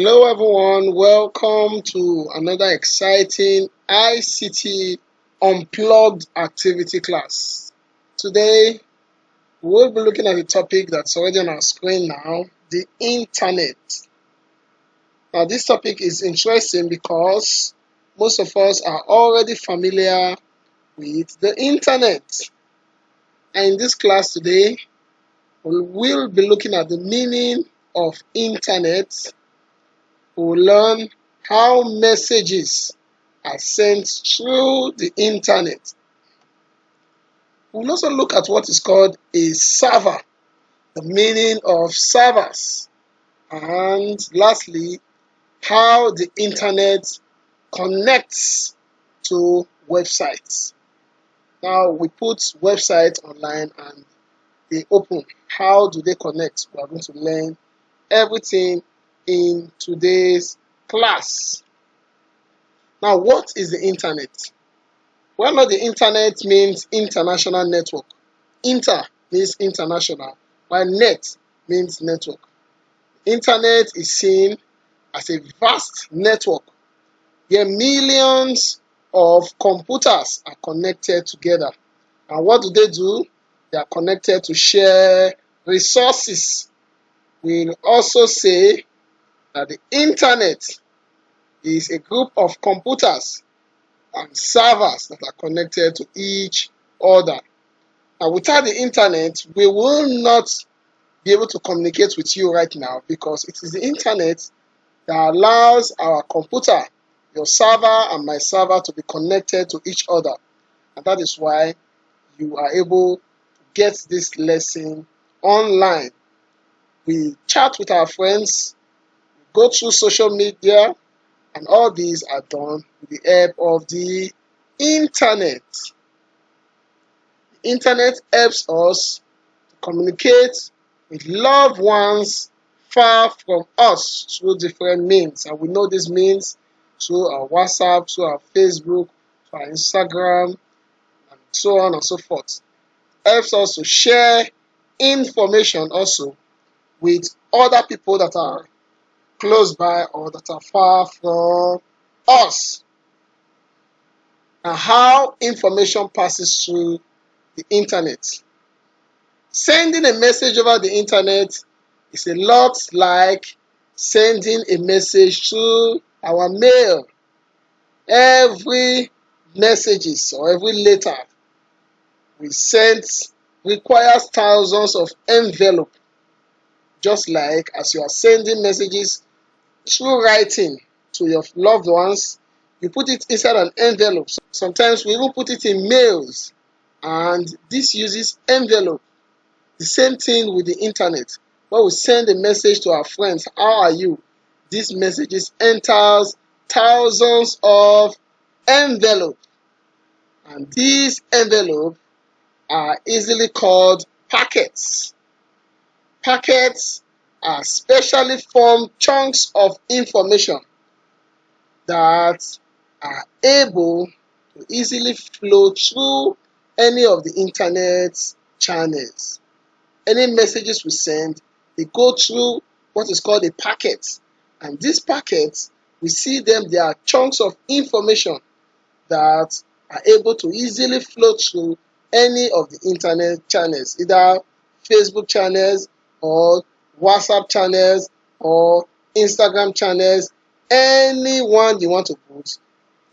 Hello everyone, welcome to another exciting ICT Unplugged activity class. Today, we'll be looking at a topic that's already on our screen now, the internet. Now this topic is interesting because most of us are already familiar with the internet. And in this class today, we will be looking at the meaning of internet. We'll learn how messages are sent through the internet. We'll also look at what is called a server, the meaning of servers, and lastly, how the internet connects to websites. Now we put websites online and they open. How do they connect? We are going to learn everything in today's class. Now, what is the internet? Well, the internet means international network. Inter means international, while net means network. Internet is seen as a vast network where millions of computers are connected together. And what do? They are connected to share resources. We'll also say that the internet is a group of computers and servers that are connected to each other. Now, without the internet, we will not be able to communicate with you right now because it is the internet that allows our computer, your server and my server, to be connected to each other. And that is why you are able to get this lesson online. We chat with our friends, go through social media, and all these are done with the help of the internet. The internet helps us to communicate with loved ones far from us through different means. And we know this means through our WhatsApp, through our Facebook, through our Instagram, and so on and so forth. It helps us to share information also with other people that are close by or that are far from us. And how information passes through the internet. Sending a message over the internet is a lot like sending a message through our mail. Every messages or every letter we send requires thousands of envelopes. Just like as you are sending messages through writing to your loved ones, you put it inside an envelope. Sometimes we even put it in mails, and this uses envelope. The same thing with the internet. When we send a message to our friends, how are you? These messages enters thousands of envelopes, and these envelopes are easily called packets. Packets are specially formed chunks of information that are able to easily flow through any of the internet channels. Any messages we send, they go through what is called a packet. And these packets, we see them, they are chunks of information that are able to easily flow through any of the internet channels, either Facebook channels or WhatsApp channels or Instagram channels. Any one you want to put,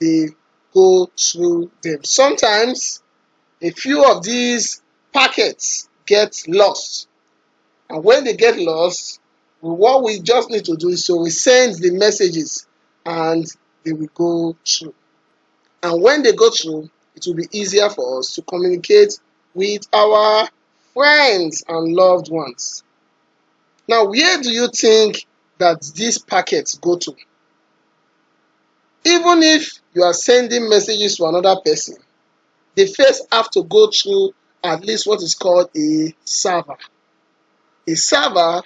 they go through them. Sometimes a few of these packets get lost, and when they get lost, what we just need to do is to resend the messages and they will go through. And when they go through, it will be easier for us to communicate with our friends and loved ones. Now, where do you think that these packets go to? Even if you are sending messages to another person, they first have to go through at least what is called a server. A server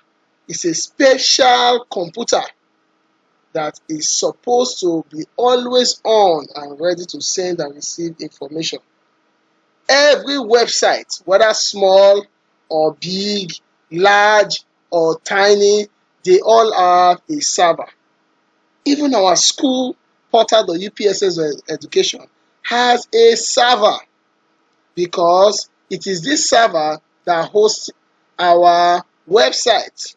is a special computer that is supposed to be always on and ready to send and receive information. Every website, whether small or big, large or tiny, they all have a server. Even our school portal.upss.education has a server, because it is this server that hosts our website.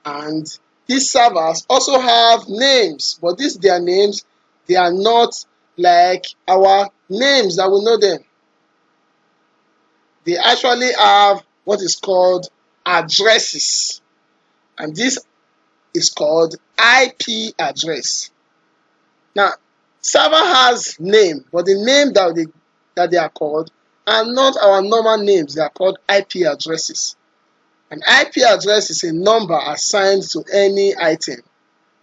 And these servers also have names, but these their names, they are not like our names that we know them. They actually have what is called addresses, and this is called IP address. Now, server has name, but the name that they are called are not our normal names. They are called IP addresses. An IP address is a number assigned to any item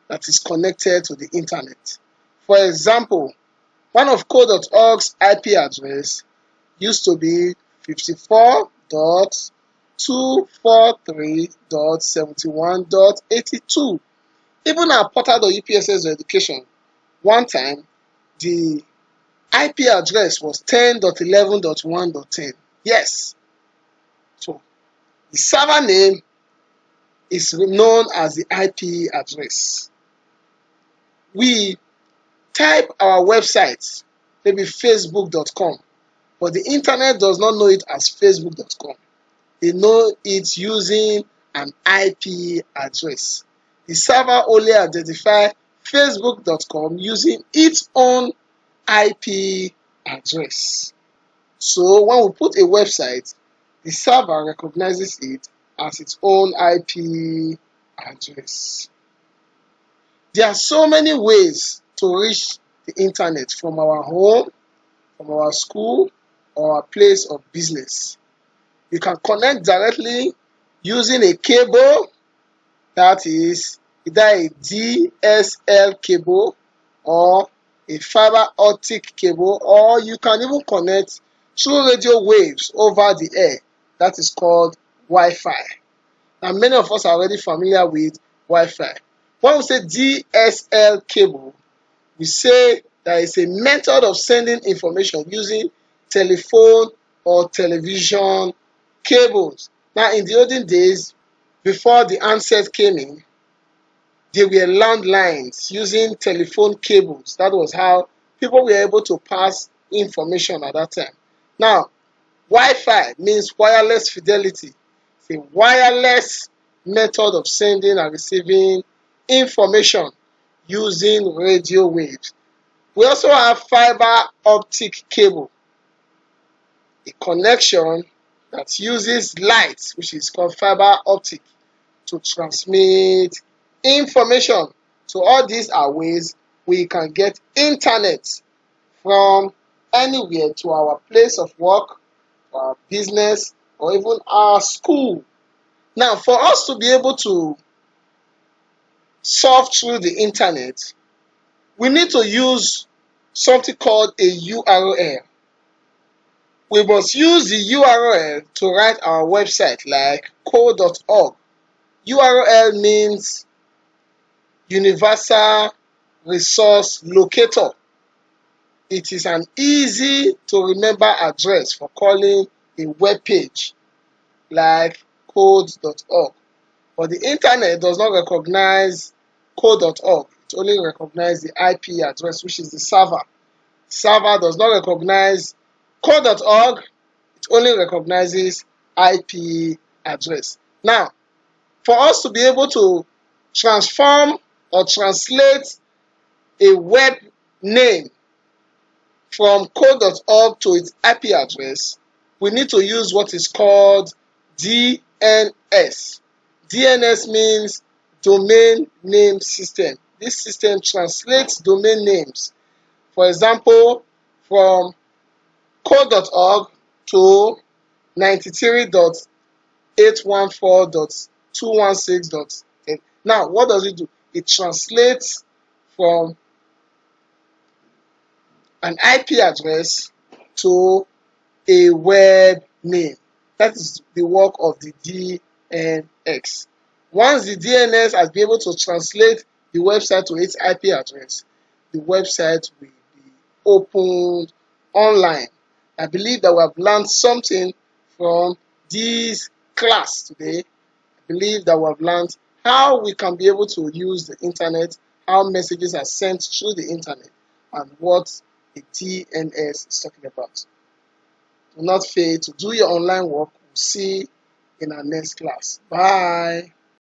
that is connected to the internet. For example, one of code.org's IP address used to be 54.243.71.82. Even our portal.upss.education, one time, the IP address was 10.11.1.10. Yes. So the server name is known as the IP address. We type our website, maybe facebook.com, but the internet does not know it as facebook.com. They know it using an IP address. The server only identifies facebook.com using its own IP address. So when we put a website, the server recognizes it as its own IP address. There are so many ways to reach the internet from our home, from our school, or our place of business. You can connect directly using a cable, that is either a DSL cable or a fiber optic cable, or you can even connect through radio waves over the air, that is called Wi-Fi. Now, many of us are already familiar with Wi-Fi. When we say DSL cable, we say that it's a method of sending information using telephone or television cables. Now, in the olden days, before the handset came in, they were landlines using telephone cables. That was how people were able to pass information at that time. Now, Wi-Fi means wireless fidelity. It's a wireless method of sending and receiving information using radio waves. We also have fiber optic cable, a connection that uses light, which is called fiber optic, to transmit information. So all these are ways we can get internet from anywhere to our place of work, our business, or even our school. Now, for us to be able to surf through the internet, we need to use something called a URL. We must use the URL to write our website, like code.org. URL means Universal Resource Locator. It is an easy to remember address for calling a web page like code.org. But the internet does not recognize code.org. It only recognizes the IP address, which is the server. Server does not recognize code.org. It only recognizes IP address. Now, for us to be able to transform or translate a web name from code.org to its IP address, we need to use what is called DNS. DNS means Domain Name System. This system translates domain names. For example, from code.org to 93.814.216.8. Now, what does it do? It translates from an IP address to a web name. That is the work of the DNS. Once the DNS has been able to translate the website to its IP address, the website will be opened online. I believe that we have learned something from this class today. I believe that we have learned how we can be able to use the internet, how messages are sent through the internet, and what the DNS is talking about. Do not fail to do your online work. We'll see in our next class. Bye.